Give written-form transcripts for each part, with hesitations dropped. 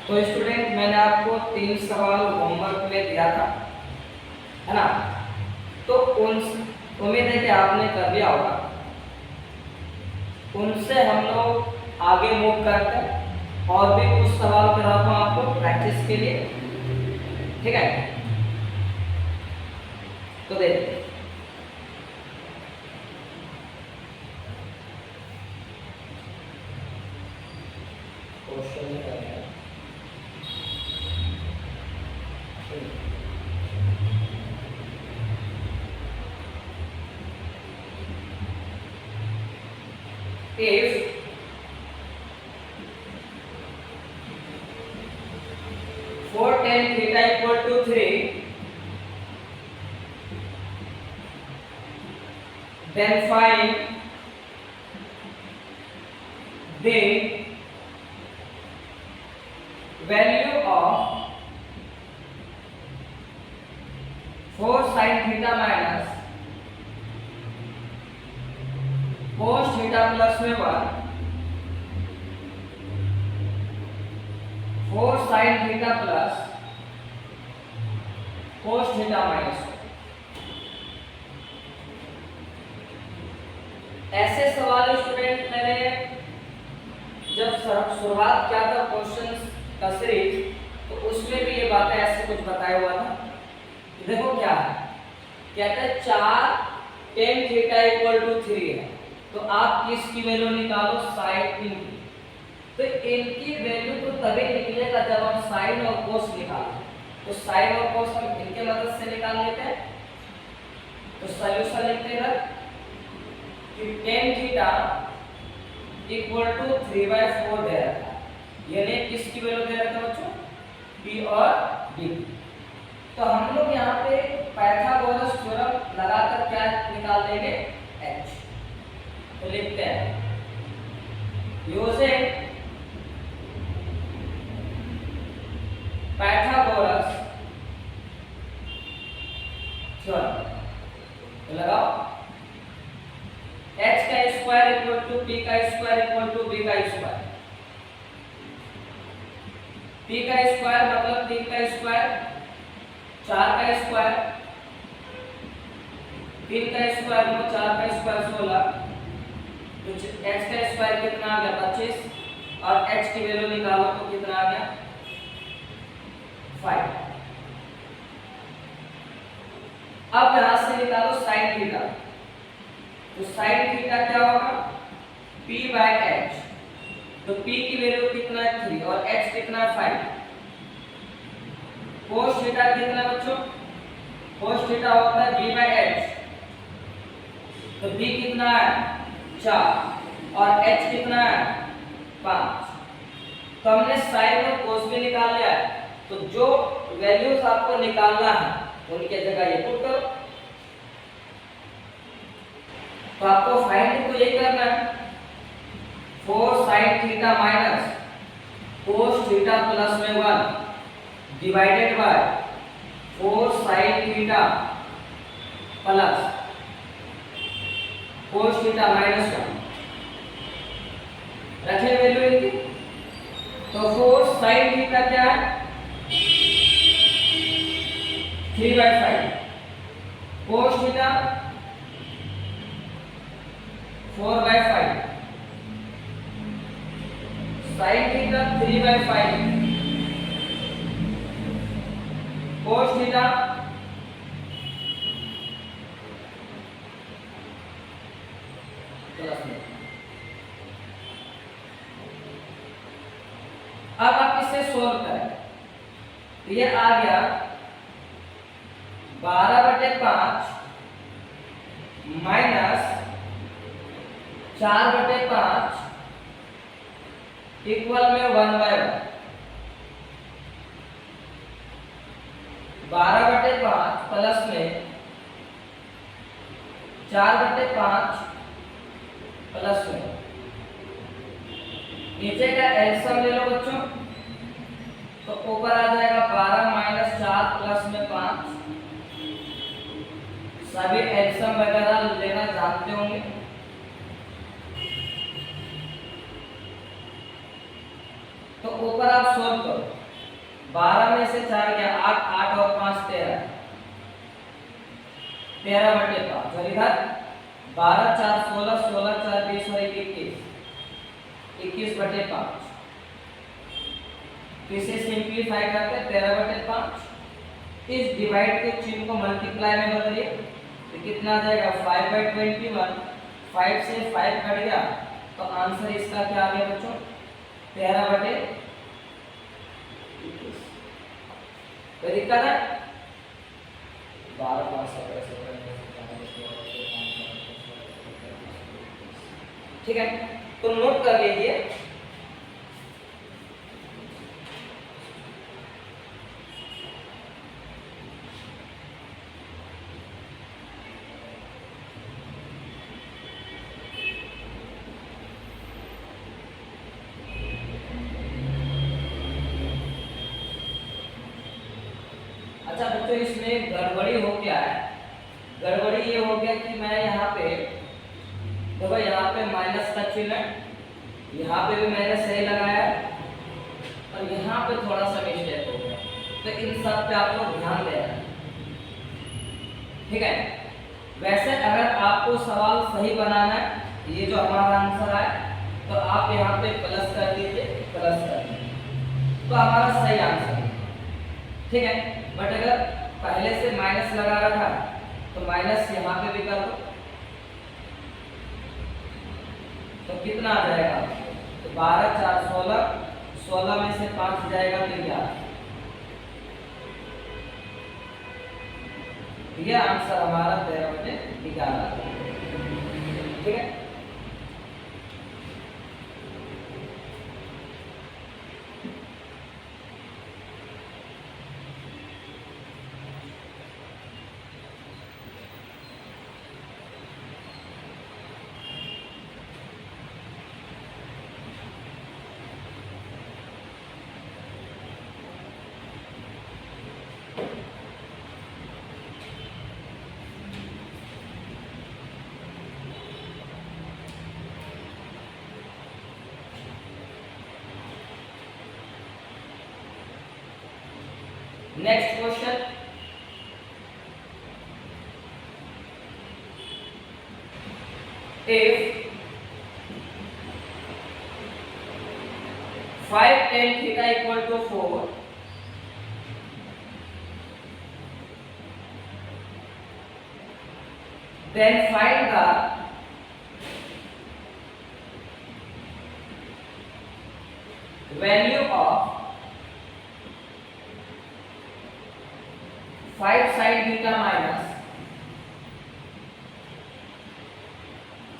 तो स्टूडेंट मैंने आपको 3 सवाल होमवर्क में दिया था, है ना। तो उम्मीद है कि आपने कर लिया होगा। उनसे हम लोग आगे मूव करते हैं और भी कुछ सवाल कराता हूँ आपको प्रैक्टिस के लिए, ठीक है। तो देखिए question if for tan theta equal to 3, then find the value of 4 sin theta minus cos theta plus में 1, 4 sin theta plus cos theta minus 1। ऐसे सवाल स्टूडेंट मैंने जब शुरुआत किया था क्वेश्चन का सीरीज, तो उसमें भी ये बातें ऐसे कुछ बताया हुआ था। देखो क्या है, कहते हैं 4 tan थीटा इक्वल टू 3 है, तो आप किसकी वैल्यू निकालो, साइन की। तो इनकी वैल्यू तो तभी निकलेगा जब हम साइन और कोस निकालें। तो साइन और कोस हम इनके मदद से निकाल लेते हैं। तो सॉल्यूशन लिखते हैं कि tan थीटा इक्वल टू 3/4 दे रखा है, यानी किसकी वैल्यू दे रखा है बच्चों, p और d। तो हम लोग यहाँ पे पाइथागोरस थ्योरम लगाकर क्या निकाल देंगे, h। तो लिखते हैं यूजिंग पाइथागोरस थ्योरम। तो लगाओ h का स्क्वायर इक्वल टू p का स्क्वायर इक्वल टू b का स्क्वायर। p का स्क्वायर मतलब 3 का स्क्वायर, 4 का स्क्वायर, 3 का स्क्वायर में 4 का स्क्वायर 16, तो h का स्क्वायर कितना आ गया 25, और h की वैल्यू निकालो तो कितना आ गया 5। अब यहां से निकालो sin थीटा। तो sin थीटा क्या होगा, p/h। तो p की वैल्यू कितना है 3 और h कितना है 5। cos थीटा कितना बच्चों, cos थीटा होता है b/h। तो b कितना है 4 और h कितना है 5। तो हमने sin और cos भी निकाल लिया है। तो जो वैल्यूज आपको निकालना है उनके जगह ये पुट करो। तो आपको फाइंड तो यही करना है, 4 sin theta minus cos theta plus में 1 divided by 4 sin theta plus cos theta minus 1। रखे वैल्यू इनकी। तो 4 sin थीटा क्या है 3/5, cos theta 4/5, sin theta 3/5, cos theta plus में। अब आप इसे सोल्व करें तो ये आ गया 12/5 माइनस 4/5 इक्वल में 1/1। 12/5 प्लस में 4/5 प्लस में, नीचे का एलसीएम ले लो बच्चों। तो ऊपर आ जाएगा 12 माइनस 4 प्लस में 5। सभी एलसीएम वगैरह लेना जानते होंगे। तो ऊपर आप सोल्व करो 12 में से 4 गया 8, 8 और 5 13, 13/5 और इधर 12 4 16, 16 4 20 और 1 21, 21/5। तो इसे सिंप्लीफाई करते हैं 13/5। इस डिवाइड के चिन्ह को मल्टीप्लाई में बदलिए तो कितना आ जाएगा 5/21। 5 से 5 कट गया तो आंसर इसका क्या आ गया बच्चों 13/21। कोई दिक्कत है 12 5 ठीक है तो नोट कर लीजिए। अच्छा बच्चों इसमें गड़बड़ी हो गया है। गड़बड़ी ये हो गया कि मैं यहाँ पे देखो यहाँ पे माइनस का चिन्ह है, यहाँ पे भी मैंने सही लगाया और यहाँ पे थोड़ा सा मिस्टेक हो गया। तो इन सब पे आप लोग ध्यान देना है ठीक है। वैसे अगर आपको सवाल सही बनाना है ये जो हमारा आंसर है तो आप यहाँ पे प्लस कर दीजिए, प्लस कर दीजिए तो हमारा सही आंसर है ठीक है। बट अगर पहले से माइनस लगा रखा तो माइनस यहाँ पे भी कर दो तो कितना आ जाएगा तो 12 4 16, 16 में से 5 जाएगा तो 11। ये आंसर हमारा 13/11 ठीक है। Next question. If 5 tan theta equal to 4, then find the value of 5 sin theta minus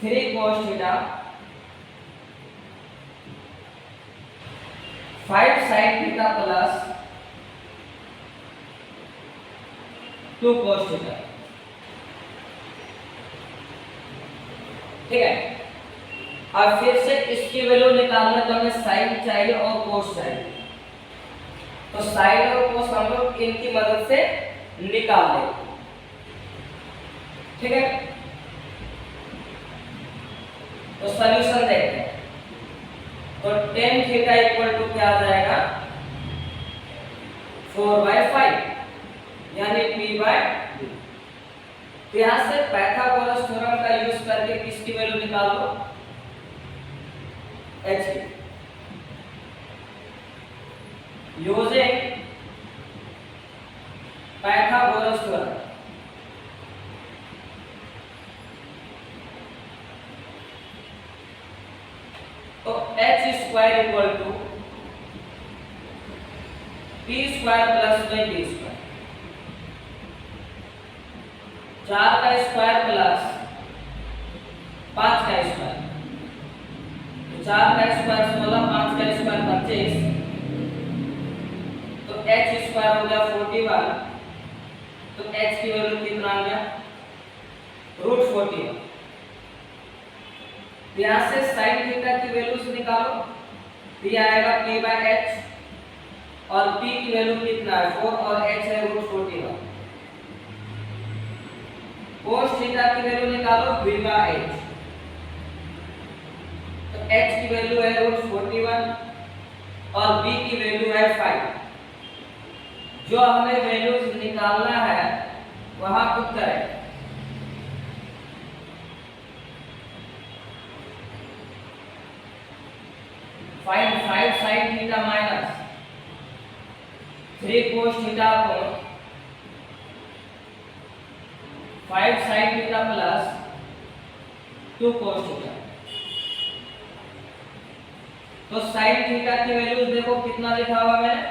3 cos theta, 5 sin theta plus 2 cos theta ठीक है। अब फिर से इसकी वैल्यू निकालना तो हमें साइन चाहिए और कोस चाहिए तो साइन और कोस हम लोग इनकी मदद से निकाल दें ठीक है। तो सॉल्यूशन देखते हैं तो tan थीटा इक्वल टू क्या आ जाएगा 4/5 यानी p/2। तो यहां से पाइथागोरस थ्योरम का यूज करके किसकी वैल्यू निकाल लो h की। यूजिंग पाइथागोरस थ्योरम तो h square equal to p square plus 20 square 4 का स्क्वायर प्लस 5 का स्क्वायर तो 4 का स्क्वायर 16, 5 का स्क्वायर 25 तो h स्क्वायर हो गया 41 तो h की वैल्यू कितना आ गया √41। यहां से sin थीटा की वैल्यू से निकालो p आएगा p/h और p की वैल्यू कितना है 4 और h है √41। cos थीटा की वैल्यू निकालो v/h तो h की वैल्यू है √41 और b की वैल्यू है 5 जो हमें वैल्यूज निकालना है वहां पुट करें। Find 5 sin theta minus 3 cos theta upon 5 sin theta plus 2 cos theta. तो sin थीटा की वैल्यूज देखो कितना लिखा हुआ है मैंने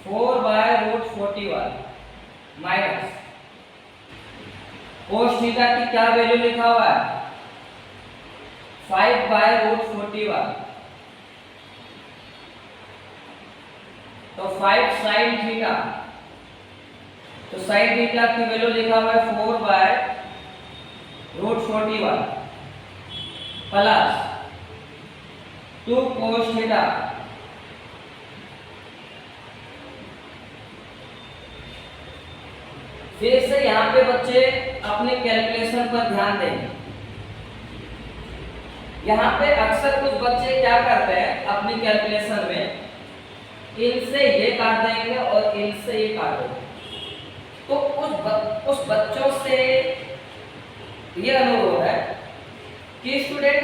4/√41 माइनस cos थीटा की क्या वैल्यू लिखा हुआ है 5/√41। तो 5 sin थीटा, तो sin थीटा की वैल्यू लिखा हुआ है 4/√41 प्लस 2 cos थीटा। फिर से यहाँ पे बच्चे अपने कैलकुलेशन पर ध्यान देंगे। यहाँ पे अक्सर कुछ बच्चे क्या करते हैं अपनी कैलकुलेशन में इनसे ये काट देंगे और इनसे ये काट देंगे। तो उस बच्चों से ये अनुरोध है कि स्टूडेंट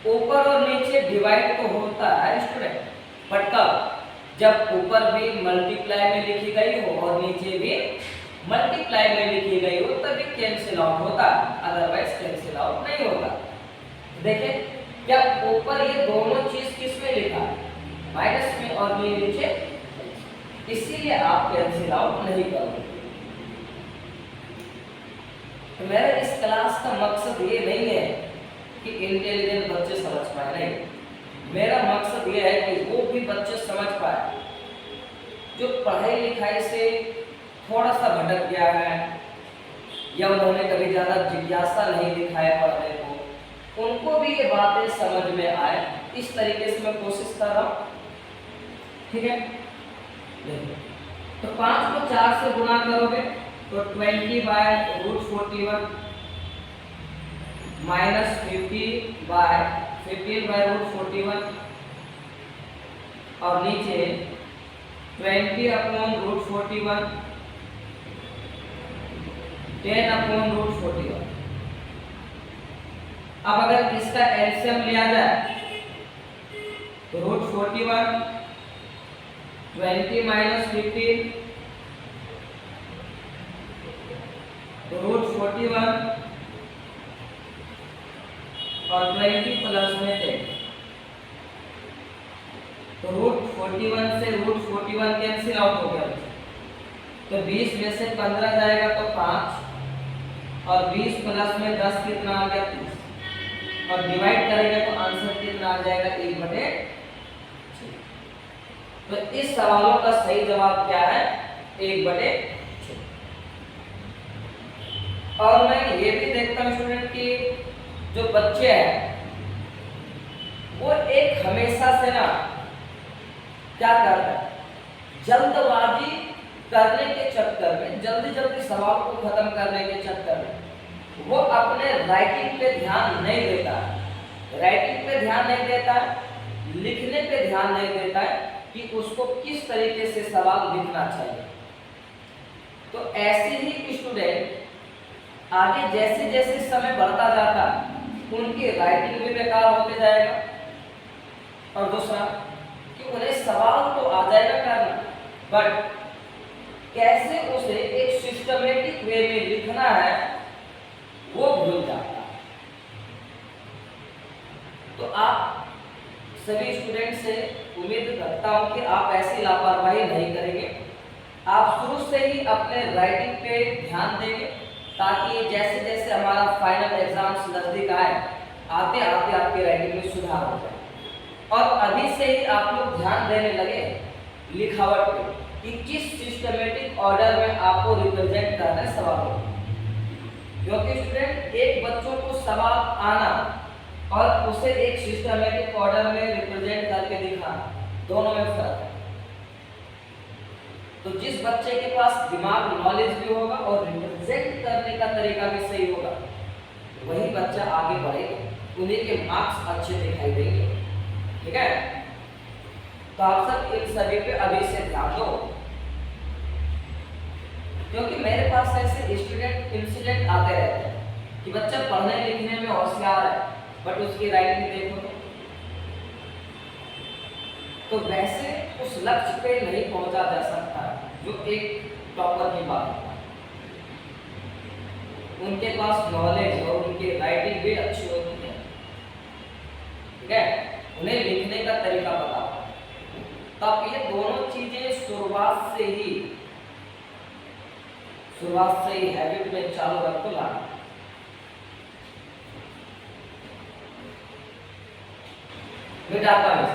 ऊपर और नीचे डिवाइड तो होता है स्टूडेंट, बट कब जब ऊपर भी मल्टीप्लाई में लिखी गई हो और नीचे भी मल्टीप्लाई में लिखी गई हो तभी कैंसिल आउट होता है, अदरवाइज कैंसिल आउट नहीं होगा। देखिए क्या ऊपर ये दोनों चीज किस में लिखा है माइनस में और नीचे, इसीलिए आप कैंसिल आउट नहीं करोगे। तो मेरा इस क्लास का मकसद ये नहीं है कि इंटेलिजेंट बच्चे समझ पाए, नहीं, मेरा मकसद ये है कि वो भी बच्चे समझ पाए जो पढ़ाई लिखाई से थोड़ा सा भटक गया है या उन्होंने कभी ज्यादा जिज्ञासा नहीं दिखाया पढ़ने को, उनको भी ये बातें समझ में आए, इस तरीके से मैं कोशिश कर रहा हूँ। ठीक है, तो 5 को 4 से गुणा करोगे तो 20/√41 माइनस 15/√41 और नीचे 20/√41 10/√41। अब अगर इसका एलसीएम लिया जाए तो √41 20 माइनस 15 तो √41 और 20 प्लस में 10, तो √41 से √41 कैंसिल आउट हो गया। तो 20 में से 15 जाएगा तो 5 और 20 प्लस में 10 कितना आ गया 30 और डिवाइड करेंगे तो आंसर कितना आ जाएगा 1/6। तो इस सवालों का सही जवाब क्या है 1/6। और मैं ये भी देखता हूँ स्टूडेंट कि जो बच्चे हैं वो एक हमेशा से ना क्या करते हैं जल्दबाजी करने के चक्कर में, जल्दी जल्दी सवाल को खत्म करने के चक्कर में वो अपने राइटिंग पे ध्यान नहीं देता है, राइटिंग पे ध्यान नहीं देता है, लिखने पे ध्यान नहीं देता है कि उसको किस तरीके से सवाल लिखना चाहिए। तो ऐसे ही स्टूडेंट आगे जैसे जैसे समय बढ़ता जाता उनकी राइटिंग भी बेकार होते जाएगा, और दूसरा कि उन्हें सवाल तो आ जाएगा करना, बट कैसे उसे एक सिस्टमेटिक वे में लिखना है वो भूल जाता है। तो आप सभी स्टूडेंट से उम्मीद करता हूं कि आप ऐसी लापरवाही नहीं करेंगे, आप शुरू से ही अपने राइटिंग पे ध्यान देंगे ताकि जैसे जैसे हमारा फाइनल एग्जाम्स नजदीक आए आते आते आपकी राइटिंग में सुधार हो जाए। और अभी से ही आप लोग ध्यान देने लगे लिखावट पे कि किस सिस्टमेटिक ऑर्डर में आपको रिप्रेजेंट करना है सवालों को, क्योंकि स्टूडेंट एक बच्चों को सवाल आना और उसे एक सिस्टमेटिक ऑर्डर में रिप्रेजेंट करके दिखाना, दोनों में फर्क है। तो जिस बच्चे के पास दिमाग नॉलेज भी होगा और रिप्रेजेंट करने का तरीका भी सही होगा वही बच्चा आगे बढ़ेगा, उन्हीं के मार्क्स अच्छे दिखाई देंगे। ठीक है, तो आप सब इन सभी पे अभी से ध्यान दो क्योंकि मेरे पास ऐसे स्टूडेंट इंसिडेंट आते रहते हैं कि बच्चा पढ़ने लिखने में होशियार है बट उसकी राइटिंग देखो तो वैसे उस लक्ष्य पे नहीं पहुंचा जा सकता जो एक टॉपर की बात है। उनके पास नॉलेज और उनकी राइटिंग भी अच्छी होती है, ठीक है, उन्हें लिखने का तरीका पता होता है। तब ये दोनों चीजें शुरुआत से ही हैबिट में चालू रख तो लाना। मिटाता है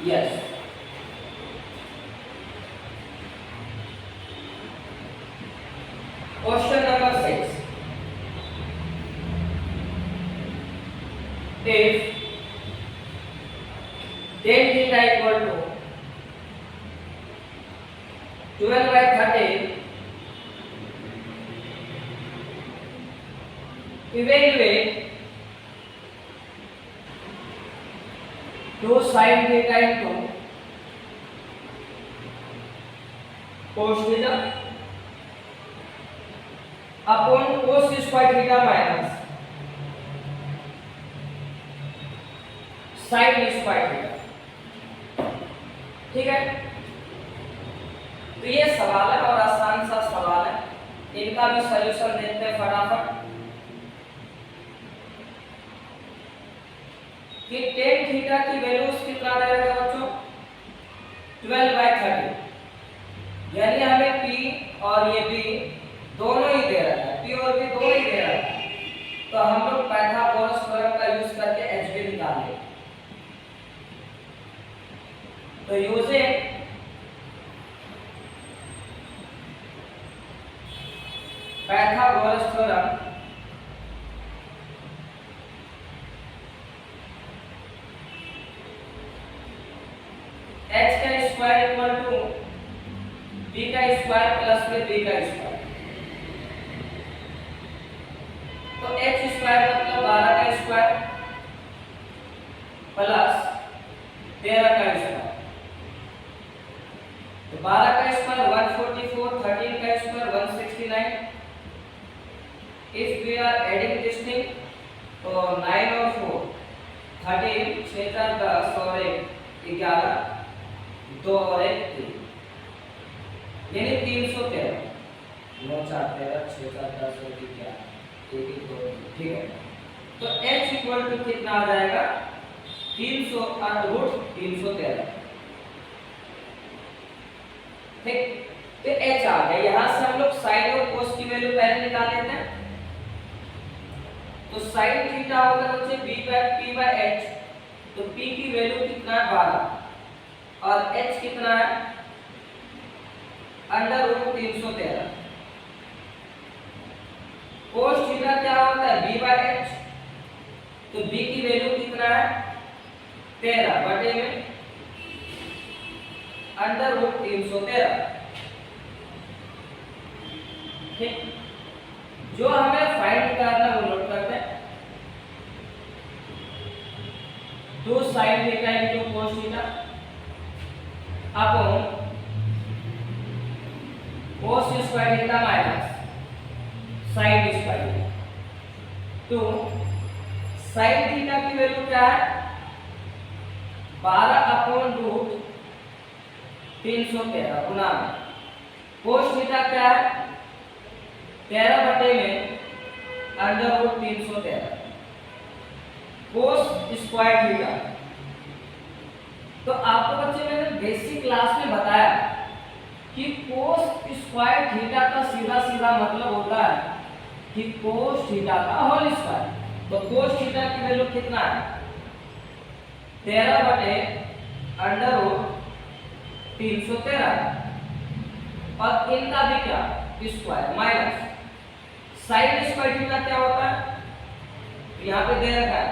Yes. Question number 6. If tan theta equal to 12 by 13, evaluate 2 sin theta into cos theta upon cos square theta minus sin square theta। ठीक है, तो ये सवाल है और आसान सा सवाल है, इनका भी सॉल्यूशन देखते हैं फटाफट। कि tan थीटा की वैल्यू कितना दे रहा है बच्चों 12 by 30, यानी हमें p और ये b दोनों ही दे रहा है, p और b दोनों ही दे रहा है, तो हम लोग पाइथागोरस थ्योरम का यूज करके hb निकालेंगे। तो यूजिंग पाइथागोरस थ्योरम h का स्क्वायर इक्वल टू b का स्क्वायर प्लस में b का स्क्वायर, तो h स्क्वायर मतलब 12 का स्क्वायर प्लस 13 का स्क्वायर, तो 12 का स्क्वायर 144, 13 का square 169। If we are adding this thing तो 9 और 4 13, 6 4 10 और 1 11, 2 और 1 3, यानी 313। 9 4 13, 6 4 10 और 11, 1 1 2, ठीक है। तो h इक्वल टू कितना आ जाएगा 300 रूट 313, ठीक। तो h आ गया, यहां से हम लोग sin और cos की वैल्यू पहले निकाल लेते हैं। तो sin थीटा होगा बच्चे p by h, तो p की वैल्यू कितना है 12 और h कितना है अंडर रूट 313। cos थीटा क्या होता है b by h, तो b की वैल्यू कितना है 13 बटे में अंडर रूट 313, ठीक। जो हमें फाइंड करना वो नोट करते हैं, 2 sin theta into cos theta upon cos square theta minus sin square theta. तो sin थीटा की वैल्यू क्या है 12 अपॉन रूट 313 गुना में, cos थीटा क्या है 13 बटे में under root 313 cos square theta. तो आपको बच्चे मैंने बेसिक क्लास में बताया कि कोस स्क्वायर थीटा का सीधा सीधा मतलब होता है कि कोस थीटा का होल स्क्वायर। तो कोस थीटा की वैल्यू कितना है 13 बटे अंडर रूट 313 और इनका भी क्या square minus sine square theta क्या होता है यहाँ पे दे रखा है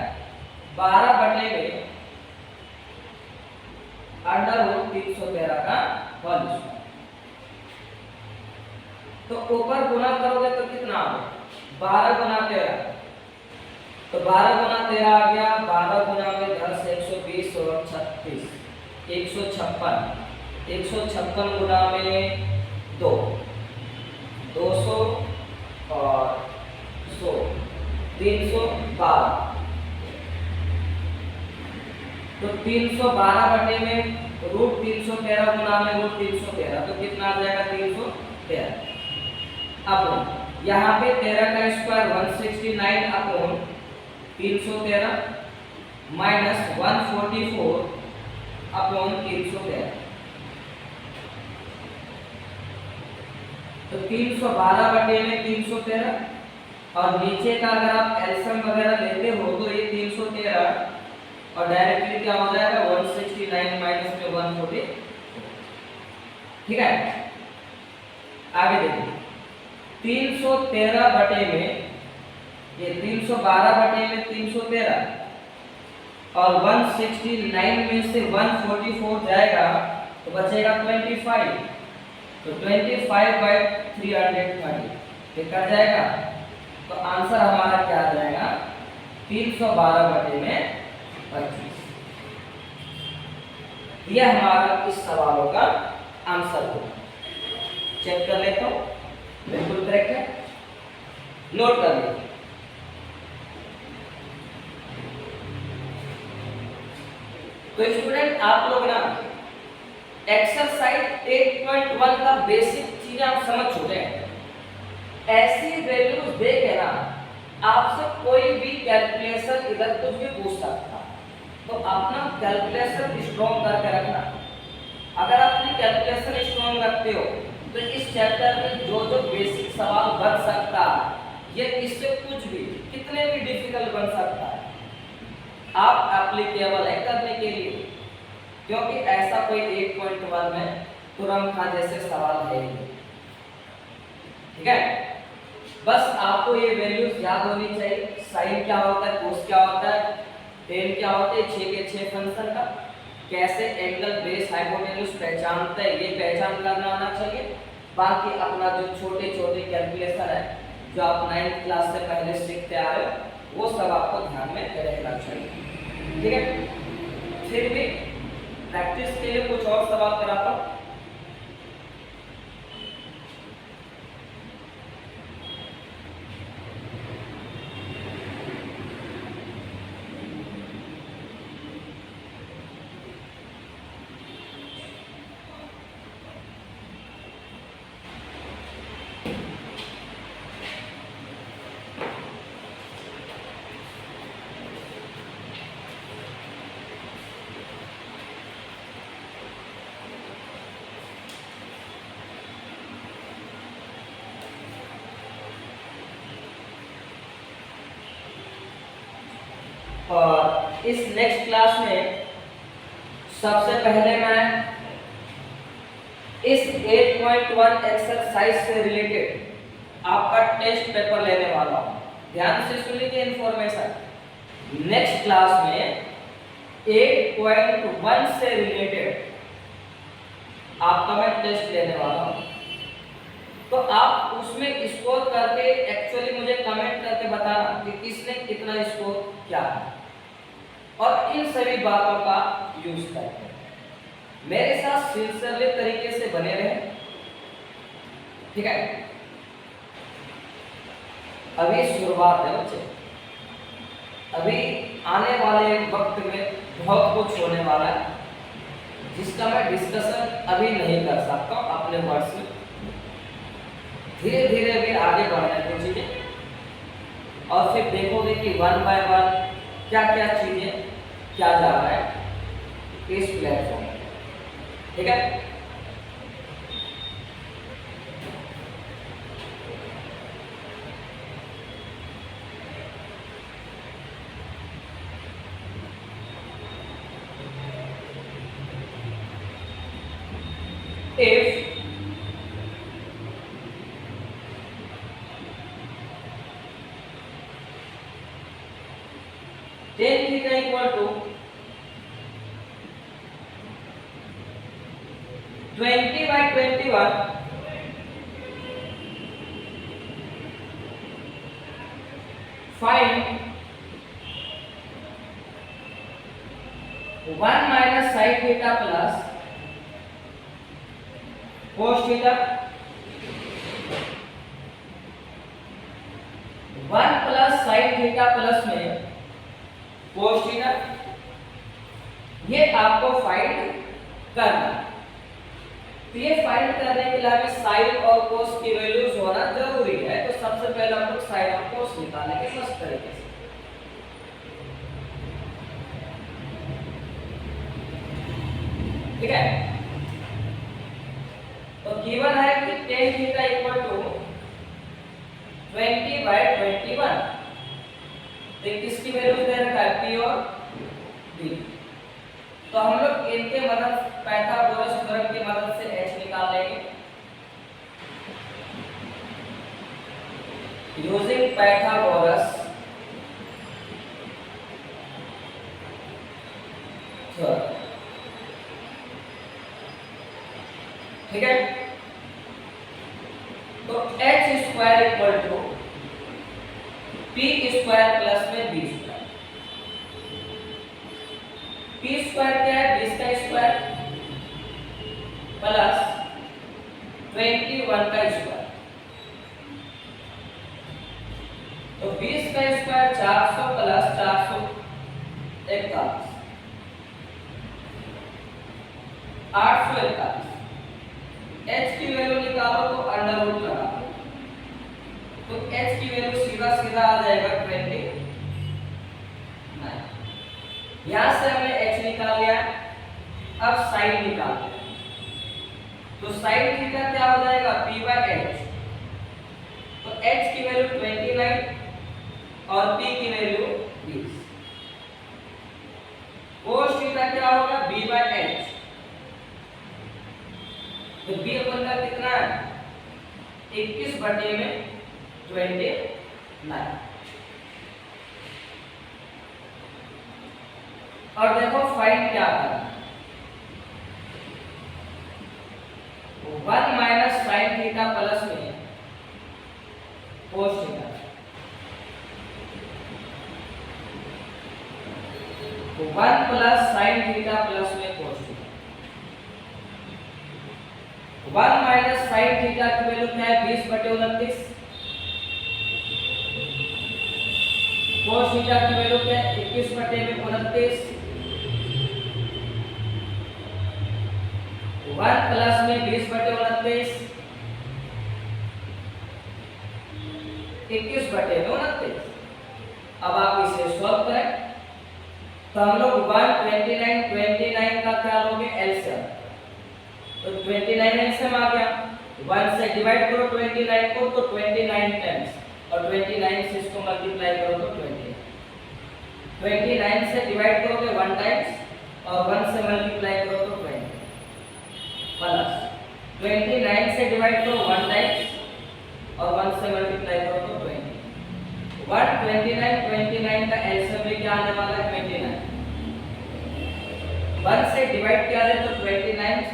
12 बटे में अंडर रूट 313 का होल स्क्वायर। तो ऊपर गुना करोगे तो कितना आ गया 12 गुना 13। तो 12 गुना 13 आ गया 12 गुना में 10 120 और 36 156 गुना में 2 200 और 100 312। तो 312 बटे में रूट 313 गुना में रूट 313 तो कितना आ जाएगा 313। अब यहाँ पे 13 का स्क्वायर 169 अपॉन 313 माइनस 144 अपॉन 313। तो 312 बटे में 313 और नीचे का अगर आप एलसीएम वगैरह लेते हो तो ये 313 और डायरेक्टली क्या हो जाएगा 169 माइनस में 140। ठीक है आगे देखिए 313 बटे में ये 312 बटे में 313 और 169 में से 144 जाएगा तो बचेगा 25। तो 25 बाई 330 ये कट जाएगा। तो आंसर हमारा क्या आ जाएगा 312 बटे में 25। यह हमारा इस सवालों का आंसर होगा। चेक कर लेता हूं बिल्कुल करेक्ट है नोट कर लीजिए। तो स्टूडेंट आप लोग ना एक्सरसाइज 8.1 का बेसिक चीजें आप समझ चुके हैं। ऐसी वैल्यूज दे के ना आपसे कोई भी कैलकुलेशन इधर कुछ भी पूछ सकता, तो अपना कैलकुलेशन स्ट्रॉन्ग करके रखना। अगर अपनी कैलकुलेशन स्ट्रॉन्ग रखते हो तो इस चैप्टर में जो जो बेसिक सवाल बन सकता है ये इससे कुछ भी कितने भी डिफिकल्ट बन सकता है आप एप्लीकेबल है करने के लिए, क्योंकि ऐसा कोई 8.1 में तुरंत खा जैसे सवाल है ही। ठीक है बस आपको ये वैल्यूज याद होनी चाहिए। साइन क्या होता है कोस क्या होता है टेन क्या होता है 6 के 6 फंक्शन का कैसे एंगल बेस हाइपोटेन्यूज पहचानते हैं ये पहचान करना आना चाहिए। बाकी अपना जो छोटे छोटे कैलकुलेशन है जो आप 9th क्लास से पहले सीखते आ रहे हो वो सब आपको ध्यान में रखना चाहिए। ठीक है फिर भी प्रैक्टिस के लिए कुछ और सवाल कराता हूँ। और इस नेक्स्ट क्लास में सबसे पहले मैं इस 8.1 एक्सरसाइज से रिलेटेड आपका टेस्ट पेपर लेने वाला हूं। ध्यान से सुन लीजिए इंफॉर्मेशन। नेक्स्ट क्लास में 8.1 से रिलेटेड आपका मैं टेस्ट लेने वाला हूं, तो आप उसमें स्कोर करके एक्चुअली मुझे कमेंट करके बताना कि किसने कितना स्कोर किया है और इन सभी बातों का यूज करके मेरे साथ सिंसियरली तरीके से बने रहे। ठीक है अभी शुरुआत है बच्चे, अभी आने वाले वक्त में बहुत कुछ होने वाला है जिसका मैं डिस्कशन अभी नहीं कर सकता अपने वर्ड्स में। धीरे धीरे भी आगे बढ़ने की चीजें और फिर देखोगे कि 1 बाय 1 क्या क्या चीजें क्या जा रहा है इस प्लेटफॉर्म। ठीक है if tan theta equal to 20/21, find 1 minus sin theta plus cos theta, 1 plus sin theta plus में cos थीटा, ये आपको फाइंड करना। तो ये फाइंड करने के लिए हमें sin और cos की वैल्यूज होना जरूरी है। तो सबसे पहले हम लोग sin और cos निकालेंगे मस्त तरीके से। ठीक है, तो गिवन है कि tan थीटा इक्वल टू 20/21, तो किसकी वैल्यू दे रखा है, P और B। तो हम लोग इनके मदद पाइथागोरस थ्योरम की मदद से h निकाल लेंगे यूजिंग पाइथागोरस थ्योरम। ठीक है, तो h square equal to p square plus में b स्क्वायर। p स्क्वायर क्या है, 20 का स्क्वायर प्लस 21 का स्क्वायर। तो 20 का स्क्वायर 400 प्लस 441, 841। h की वैल्यू निकालो तो अंडर रूट लगा, तो h की वैल्यू सीधा सीधा आ जाएगा 29। यहां से हमने h निकाल लिया। अब sin निकालते हैं, तो sin थीटा क्या हो जाएगा, p/h। तो h की वैल्यू 29 और p की वैल्यू 20। cos थीटा क्या होगा, b/h। तो b अपन का कितना है, 21/29। और देखो फाइंड क्या करना, 1 माइनस sin थीटा प्लस में cos theta. 1 plus sin theta plus में cos theta. 1 minus sin theta की वैल्यू क्या है, 20/29। cos थीटा की वैल्यू क्या है, 21/29। 1 प्लस में 20/29, 21/29। अब आप इसे सॉल्व करें तो हम लोग 129 का क्या लोगे, एलसीएम। तो 29 एलसीएम आ गया, 1 से डिवाइड करो 29 को तो 29 टाइम्स, और 29 से इसको मल्टीप्लाई करो तो 20। 29 से डिवाइड करोगे 1 टाइम्स और 1 से मल्टीप्लाई करो तो 20, प्लस 29 से डिवाइड करो 1 टाइम्स और 1 से मल्टीप्लाई करो तो 20। 129 का एलसीएम में क्या आने वाला है, 29। 1 से डिवाइड किया जाए तो 29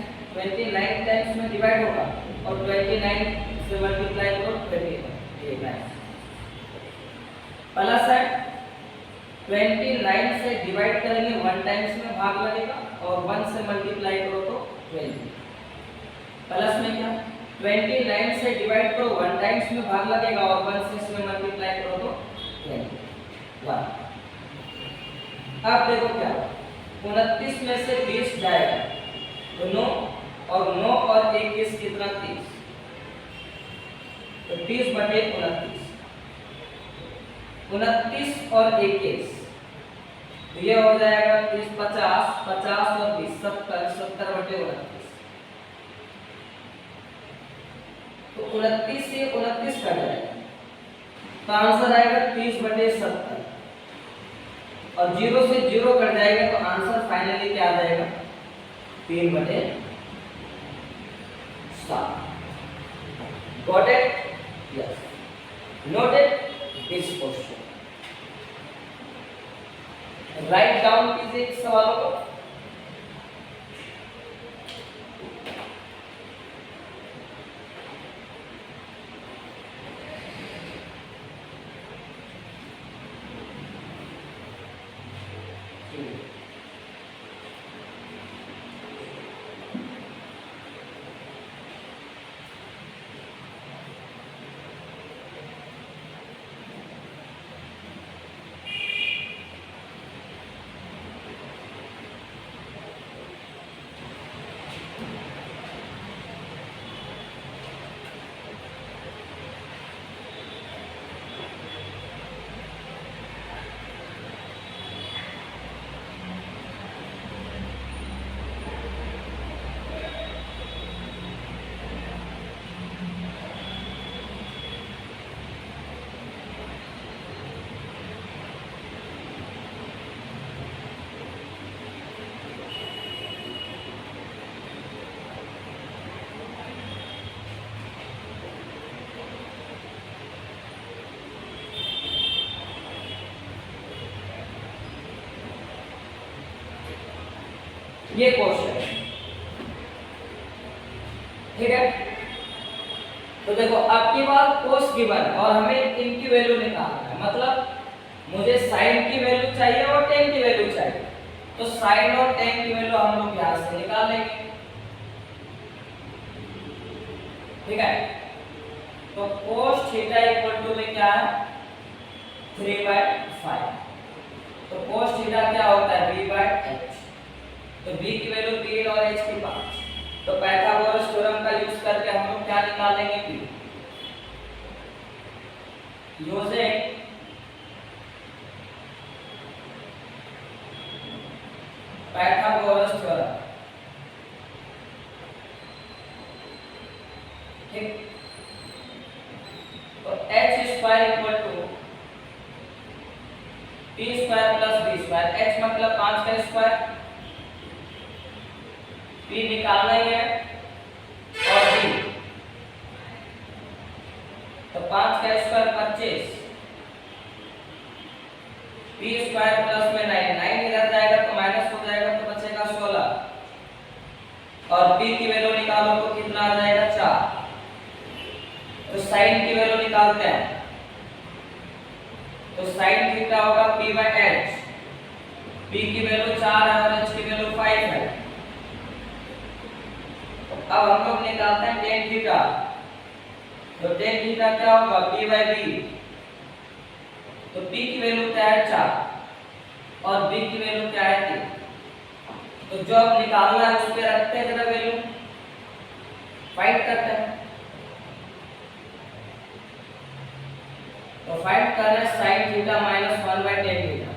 टाइम्स में डिवाइड होगा, और 29 से मल्टीप्लाई करो 29 प्लस है 29 से डिवाइड करेंगे 1 टाइम्स में भाग लगेगा, और 1 से मल्टीप्लाई करो तो 20। प्लस में क्या, 29 से डिवाइड करो 1 टाइम्स में भाग लगेगा, और 1 से इसमें मल्टीप्लाई करो तो 21। अब देखो क्या, 29 में से 20 जाएगा तो 9, और 9 और 21 कितना, 30। तो 30/29, 29 और 21 तो ये हो जाएगा 30, 50, 50 और 20, 70, 70/29। तो 29 से 29 कट जाएगा, तो आंसर आएगा 30/70, और 0 से 0 कट जाएगा, तो आंसर फाइनली क्या आ जाएगा, 3/। 7। Got it? Yes. Note it this question, write down कीजिए इस सवालों को। ये क्वेश्चन, ठीक है। तो देखो आपकी बात कोस गिवन और हमें इनकी वैल्यू निकालना है, मतलब मुझे साइन की वैल्यू चाहिए और टेन की वैल्यू चाहिए। तो साइन और टेन की वैल्यू हम लोग यहां से निकाल लेंगे, ठीक है। तो cos थीटा इक्वल टू में क्या है 3/5। तो cos थीटा क्या होता है b/h। तो b की वैल्यू 3 और h की 5। तो पाइथागोरस थ्योरम का यूज करके हम लोग क्या निकालेंगे b, यूजिंग पाइथागोरस थ्योरम, ठीक। तो h square equal to p square plus b square. h मतलब 5 का स्क्वायर, p निकालना ही है और b, तो 5 का स्क्वायर 25, p स्क्वायर प्लस में 9 इधर जाएगा तो माइनस हो जाएगा तो बचेगा 16 और p की वैल्यू निकालो तो कितना आ जाएगा 4। तो साइन की वैल्यू निकालते हैं, तो साइन थीटा होगा p/h, p की वैल्यू 4 है और h की वैल्यू 5 है। अब हम लोग निकालते हैं टेन थीटा। तो टेन थीटा क्या होगा p/b। तो p की वैल्यू क्या है 4 और b की वैल्यू क्या है 3। तो जो अब निकालना है उस पे रखते हैं जरा वैल्यू, फाइंड करते हैं। तो फाइंड करना है sin थीटा माइनस 1/10 थीटा।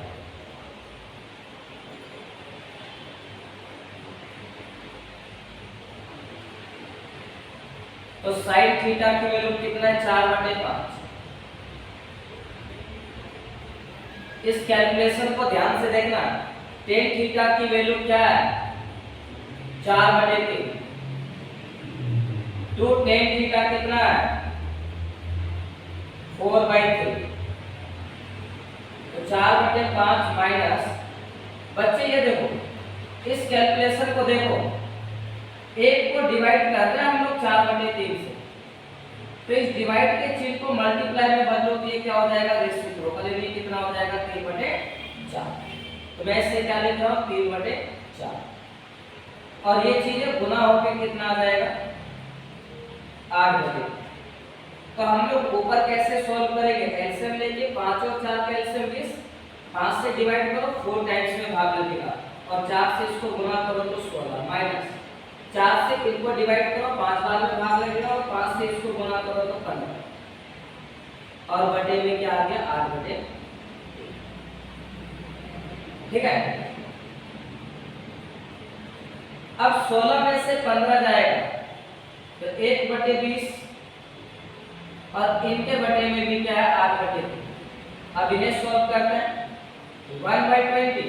तो sin थीटा की वैल्यू कितना है 4/5। इस कैलकुलेशन को ध्यान से देखना, tan थीटा की वैल्यू क्या है 4/3। तो tan थीटा कितना है 4/3। तो 4/5 माइनस, बच्चे ये देखो इस कैलकुलेशन को देखो, एक को डिवाइड कर रहे हैं हम लोग 4/3 से। तो इस डिवाइड के चिन्ह को मल्टीप्लाई में बदलो तो ये क्या हो जाएगा रेसिप्रोकल, यानी कितना हो जाएगा 3/4। तो मैं इसे क्या लिख रहा हूं 3/4 और ये चीजें गुना होकर कितना आ जाएगा 8/3। तो हम लोग ऊपर कैसे सॉल्व करेंगे, एलसीएम लेके 5 और 4 का एलसीएम 20, 5 से डिवाइड करो 4 टाइम्स में भाग लगेगा और 4 से इसको गुना करो तो 16 माइनस 4 से इनको डिवाइड करो 5 बार में भाग लगेगा और 5 से इसको गुना करो तो 15 और बटे में क्या आ गया 8/3, ठीक है। अब 16 में से 15 जाएगा तो 1/20 और इनके बटे में भी क्या है 8/3। अब इन्हें सॉल्व करते हैं 1/20,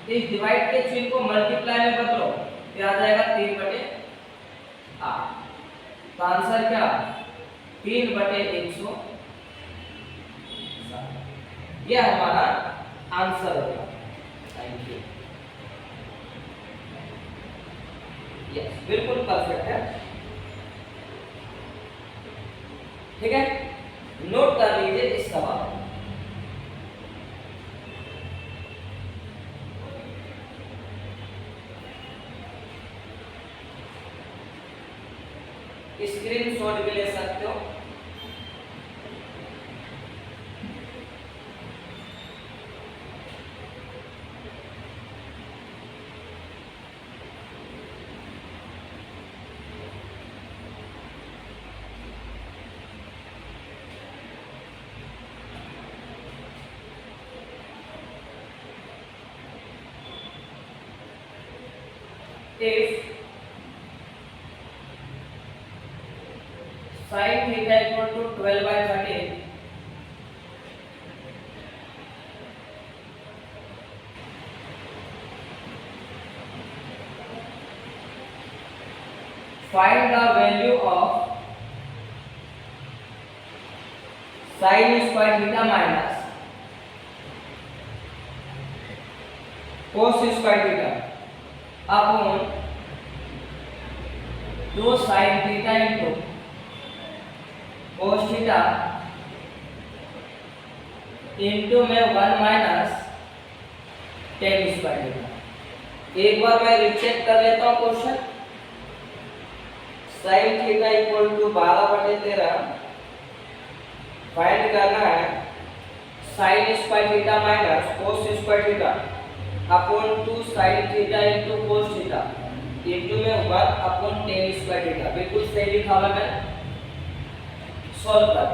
इस डिवाइड के चिन्ह को मल्टीप्लाई में बदलो, क्या आ जाएगा 3/8। तो आंसर क्या 3/100, ये हमारा आंसर होगा। Thank you. यस, बिल्कुल परफेक्ट है। ठीक है, नोट कर लीजिए इस सवाल। स्क्रीनशॉट भी ले सकते हो। If sin theta equal to 12/13, find the value of sin square theta minus cos square theta upon 2 sin theta into cos theta into में 1 माइनस tan स्क्वायर थीटा। एक बार मैं रीचेक कर लेता हूँ question. sin theta equal to 12/13 find करना है sin square theta minus cos square theta upon 2 sin theta into cos theta into में 1 upon tan square theta. बिल्कुल सही लिखा हुआ है। सॉल्व कर।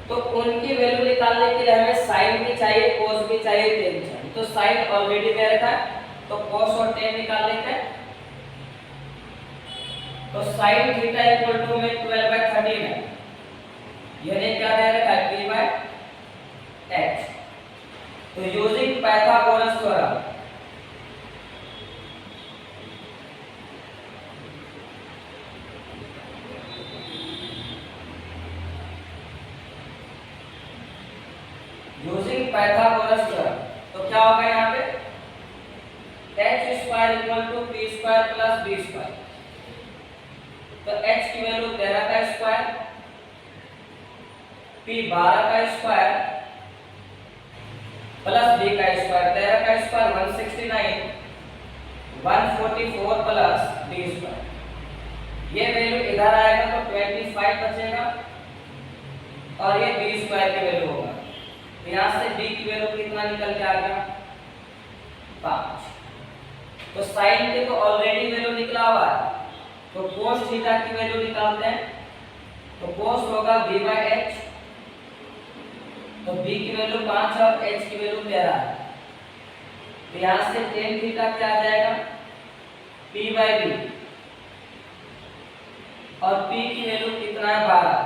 तो उनकी वैल्यू निकालने के लिए हमें sin भी चाहिए, cos भी चाहिए, tan भी चाहिए। तो sin ऑलरेडी दे रखा है, तो cos और tan निकाल लेते हैं। तो sin थीटा इक्वल टू में 12/13 है, यानी क्या दे रखा है p/h। तो using Pythagoras theorem Pythagoras theorem, तो क्या होगा यहाँ पे h square equal to p square plus b square. तो h की वैल्यू 13 का स्क्वायर, p 12 का स्क्वायर प्लस b का स्क्वायर। 13 का स्क्वायर 169, 144 प्लस b स्क्वायर। ये वैल्यू इधर आएगा तो 25 बचेगा और ये b स्क्वायर की वैल्यू होगा। यहाँ से b की वैल्यू कितना निकल के आ गया 5। तो sin के तो ऑलरेडी वैल्यू निकला हुआ है, तो cos थीटा की वैल्यू निकालते हैं। तो cos होगा b/h, तो b की वैल्यू 5 और h की वैल्यू 13 है। तो यहाँ से tan थीटा क्या आ जाएगा p/b, और p की वैल्यू कितना है 12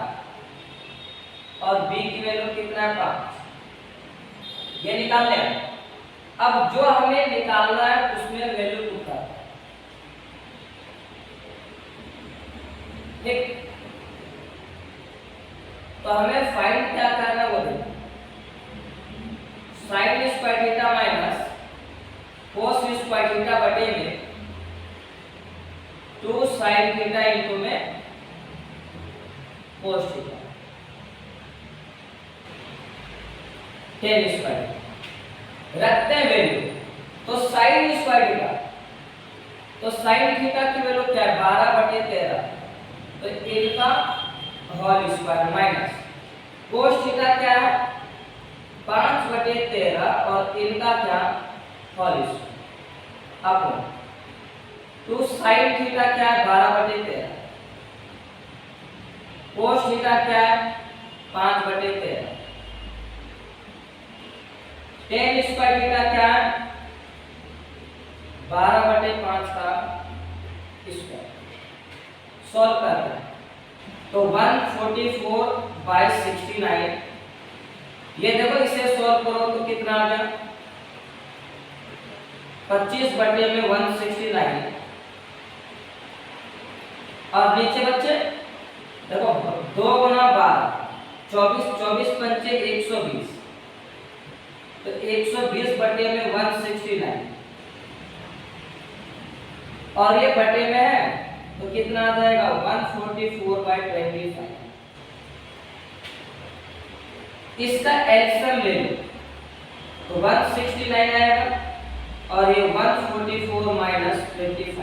और b की वैल्यू कितना है 5। ये निकालने हैं। अब जो हमें निकालना है उसमें वैल्यू पुट करते हैं। ठीक, तो हमें फाइंड क्या करना वो देखो। sin square theta minus cos square theta बटे में 2 sin थीटा इनटू में cos थीटा tan स्क्वायर रखते हैं वैल्यू। तो sin स्क्वायर थीटा, तो sin थीटा की वैल्यू क्या है 12/13, तो इनका whole square minus cos theta क्या है 5/13 और इनका क्या whole square upon 2 sin theta क्या है 12/13, cos थीटा क्या है 5/13, tan स्क्वायर थीटा क्या है 12/5 का स्क्वायर। सॉल्व करते हैं तो 144/69। ये देखो इसे सॉल्व करो तो कितना आ गया 25 बटे में 169 और नीचे बच्चे देखो 2 गुना 12 24 24 पंचे 120 तो 120 बटे में 169 और ये बटे में है तो कितना आ जाएगा 144/25। इसका एलसीएम ले लो तो 169 आएगा और ये 144 माइनस 25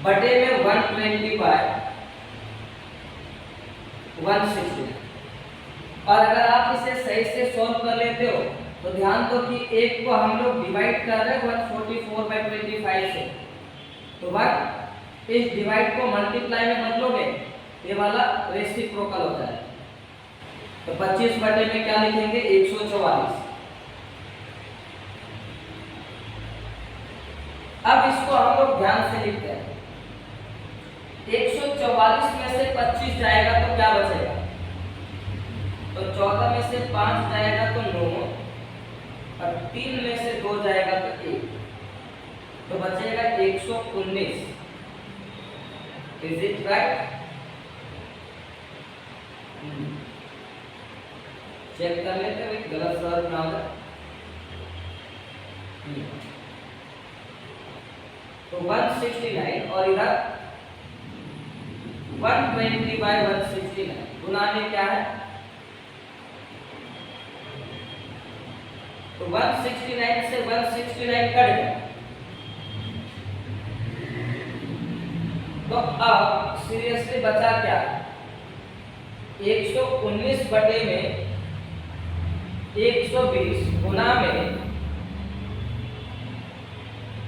बटे में 120/169। और अगर आप इसे सही से सॉल्व कर लेते हो तो ध्यान दो कि एक को हम लोग डिवाइड कर रहे हैं 144/25 से, तो बट इस डिवाइड को मल्टीप्लाई में बदलोगे ये वाला रेसिप्रोकल होता है। तो 25 बटे में क्या लिखेंगे 144। अब इसको हम लोग ध्यान से लिखते हैं। 144 में से 25 जाएगा तो क्या बचेगा, तो 14 में से 5 जाएगा तो 9 और 3 में से 2 जाएगा तो 1, तो बचेगा 119। Is it right? चेक कर लेते हैं गलत सवाल ना हो। तो 169 और इधर 120/169 गुना में क्या है, तो 169 से 169 कट गया। तो अब सीरियसली बचा क्या, 119 बटे में 120 गुना में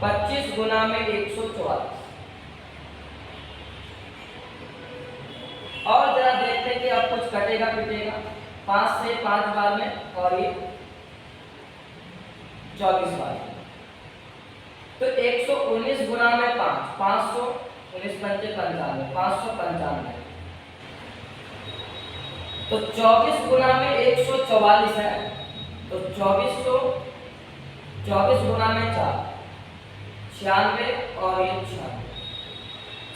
25 गुना में 144। और जरा देखते हैं कि अब कुछ कटेगा पिटेगा 5 से 5 बार में और ये 24 बार। तो 119 गुना में 5 519 पंचे 95 595। तो 24 गुना में 144 है तो 24 गुना में 4 96 और ये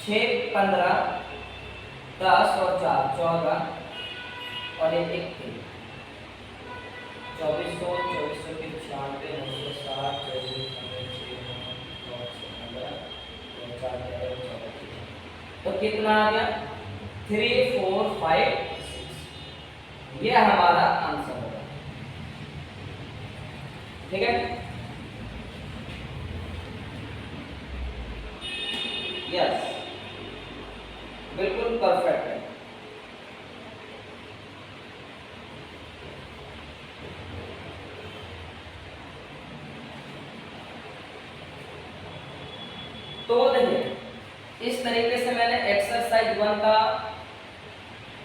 6 15 10 और 4 14 और ये 1 2400 2400 के 96 960 तो कितना आ गया 3 4 5 6। ये हमारा आंसर होगा। ठीक है, यस बिल्कुल परफेक्ट है। तो देखिए इस तरीके से मैंने एक्सरसाइज 1 का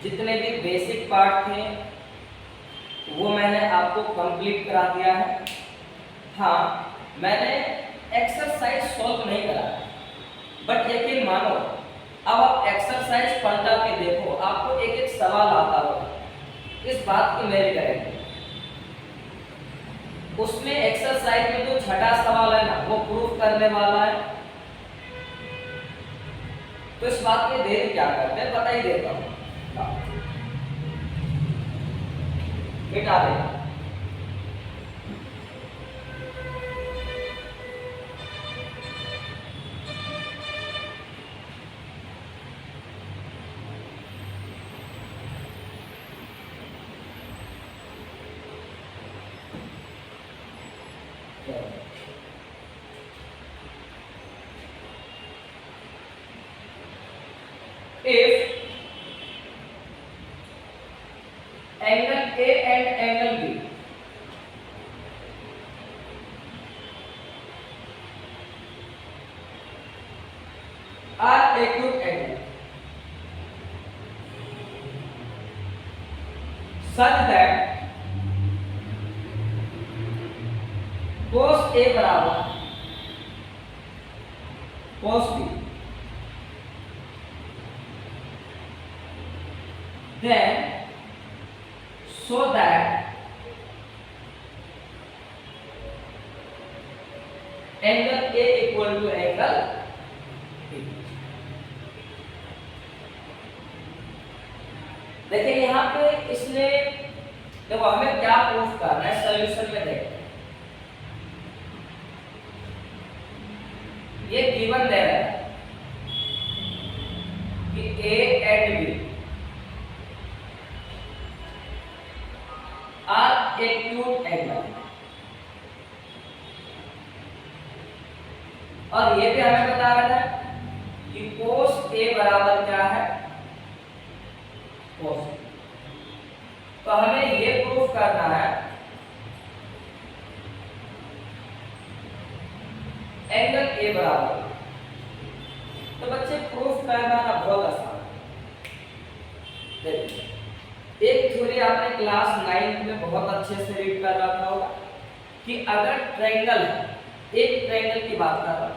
जितने भी बेसिक पार्ट थे वो मैंने आपको कंप्लीट करा दिया है। हाँ, मैंने एक्सरसाइज सॉल्व नहीं करा, बट यकीन मानो अब आप एक्सरसाइज पलटा के देखो आपको एक एक सवाल आता होगा, इस बात की मेरी गारंटी। उसमें एक्सरसाइज में जो छठा सवाल है ना वो प्रूफ करने वाला है। तो इस बात में देर क्या करते हैं बता ही देता हूँ, मिटा देगा। If angle A and angle B are acute angle such that cos A बराबर cos B, then so that angle A equal to angle B. देखिए यहाँ पे इसने, देखो हमें क्या प्रूफ करना है सॉल्यूशन में। देखो ये गिवन दे रहा है कि A and B are acute angle, और ये भी हमें बता रहा है कि कोस ए बराबर क्या है, कोस। तो हमें ये प्रूफ करना है एंगल ए बराबर। तो बच्चे प्रूफ करना ना बहुत आसान है। देखिए एक थ्योरी आपने क्लास 9 में बहुत अच्छे से रीड कर रखा होगा कि अगर ट्रायंगल है, एक ट्रायंगल की बात कर रहा हूं,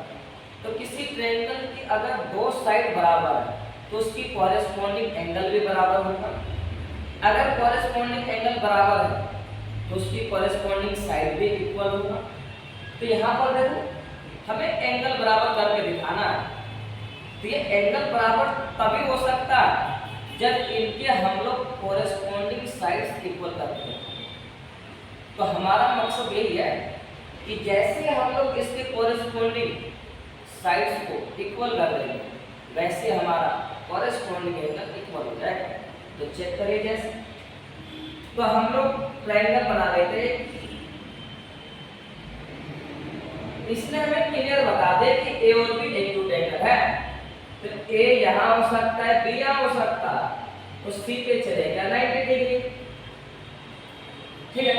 तो किसी ट्रायंगल की अगर दो साइड बराबर है तो उसकी कॉरेस्पॉन्डिंग एंगल भी बराबर होगा। अगर कॉरेस्पॉन्डिंग एंगल बराबर है तो उसकी कॉरेस्पॉन्डिंग साइड भी इक्वल होगा। तो यहाँ पर देखो हमें एंगल बराबर करके दिखाना है। तो ये एंगल बराबर तभी हो सकता है जब इनके हम लोग कॉरेस्पॉन्डिंग साइड्स इक्वल करते हैं। तो हमारा मकसद यही है कि जैसे हम लोग इसके कॉरेस्पॉन्डिंग साइड्स को इक्वल कर देंगे वैसे हमारा कॉरेस्पॉन्डिंग एंगल इक्वल हो जाएगा। तो चेक करिए जैसे, तो हम लोग ट्रायंगल बना लेते हैं। इसने हमें क्लियर बता दे कि ए और बी एक्यूट एंगल है। तो ए यहाँ हो सकता है, बी यहाँ हो सकता है, तो सी पे चलेगा 90 डिग्री। ठीक है,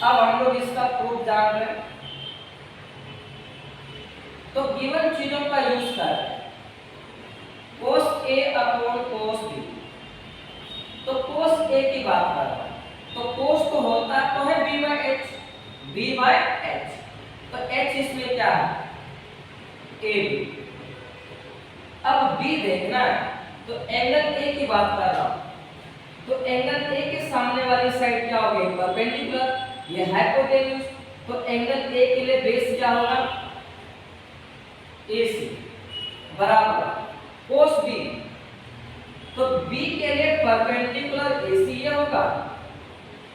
अब हम लोग इसका प्रूफ जान रहे हैं। तो गिवन चीजों का यूज कर cos A upon cos B। तो cos A की बात कर रहा है तो cos तो होता तो है B by H, B by H। तो H इसमें क्या है, AB। अब B देखना है तो एंगल A की बात कर रहा हूं, तो एंगल A के सामने वाली साइड क्या होगी, परपेंडिकुलर, ये हाइपोटेन्यूज। तो एंगल A के लिए बेस क्या होगा, AC बराबर cos B। तो B के लिए परपेंडिकुलर AC ये होगा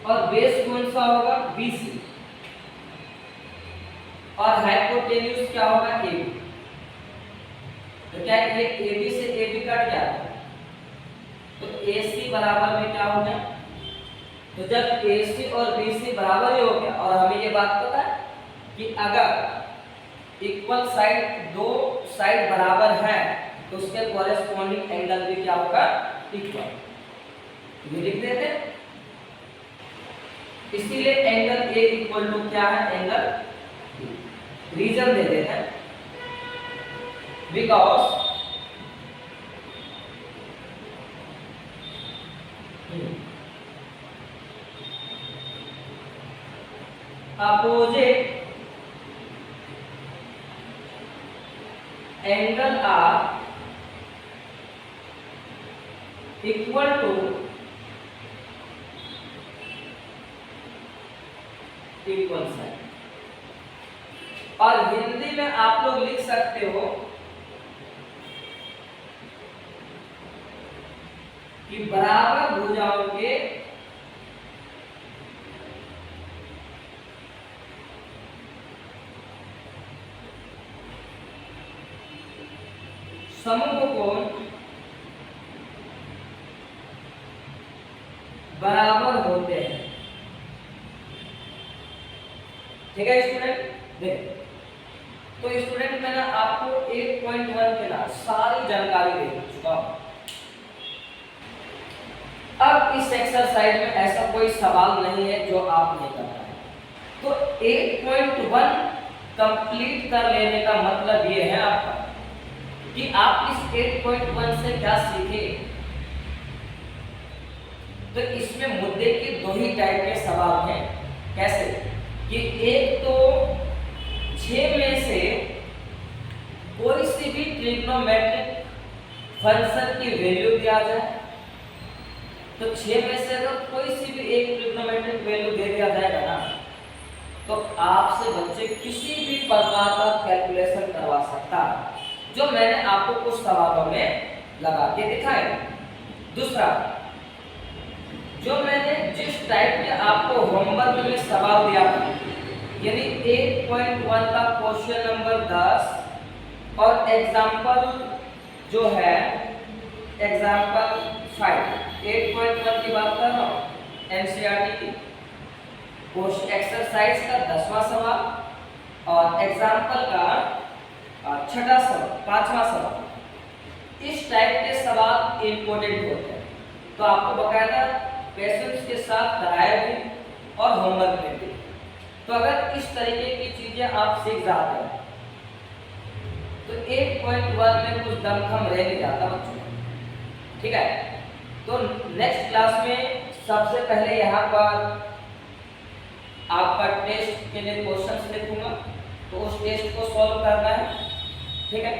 और बेस कौन सा होगा, BC, और हाइपोटेन्यूज क्या होगा, AB। तो क्या ये AB से AB कट जाता है तो AC बराबर में क्या हो गया। तो जब AC और BC बराबर ही हो गया, और हमें ये बात पता है कि अगर इक्वल साइड, दो साइड बराबर है तो उसके कॉरेस्पॉन्डिंग एंगल भी क्या होगा, इक्वल। ये लिख देते हैं, इसीलिए एंगल A इक्वल टू क्या है, एंगल B। रीजन दे देते हैं, because opposite angle are equal to equal side। और हिंदी में आप लोग लिख सकते हो कि बराबर भुजाओं के समूह कोण बराबर होते हैं। ठीक है स्टूडेंट, देखो तो स्टूडेंट मैंने आपको 1.1 के ना सारी जानकारी दे चुका हूं। अब इस एक्सरसाइज में ऐसा कोई सवाल नहीं है जो आप नहीं कर पाए। तो 8.1 कंप्लीट कर लेने का मतलब ये है आपका कि आप इस 8.1 से क्या सीखे। तो इसमें मुद्दे के दो ही टाइप के सवाल हैं। कैसे कि एक तो 6 में से कोई सी भी ट्रिग्नोमेट्रिक फंक्शन की वैल्यू दिया जाए, तो 6 में से अगर कोई सी भी एक ट्रिग्नोमेट्रिक वैल्यू दे दिया जाएगा ना, तो आपसे बच्चे किसी भी प्रकार का कैलकुलेशन करवा सकता है, जो मैंने आपको कुछ सवालों में लगा के दिखाए। दूसरा, जो मैंने जिस टाइप के आपको होमवर्क में सवाल दिया था, यानी 8.1 का क्वेश्चन नंबर 10 और एग्जाम्पल जो है एग्जाम्पल 5, 8.1 की बात कर रहा हूँ, एनसीईआरटी की एक्सरसाइज का 10वां सवाल और एग्जाम्पल का 6वां सवाल, 5वां सवाल, इस टाइप के सवाल इम्पोर्टेंट होते हैं। तो आपको बकायदा पेशेंस के साथ कराया भी और होमवर्क में भी। तो अगर इस तरीके की चीजें आप सीख जाते हैं तो 8.1 में कुछ दमखम रह नहीं जाता बच्चों। ठीक है, तो नेक्स्ट क्लास में सबसे पहले यहाँ पर आपका टेस्ट के लिए क्वेश्चंस लिखूंगा, तो उस टेस्ट को सॉल्व करना है। ठीक है,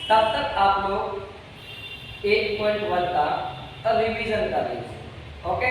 तब तक आप लोग 8.1 का रिवीजन कर लीजिए। ओके।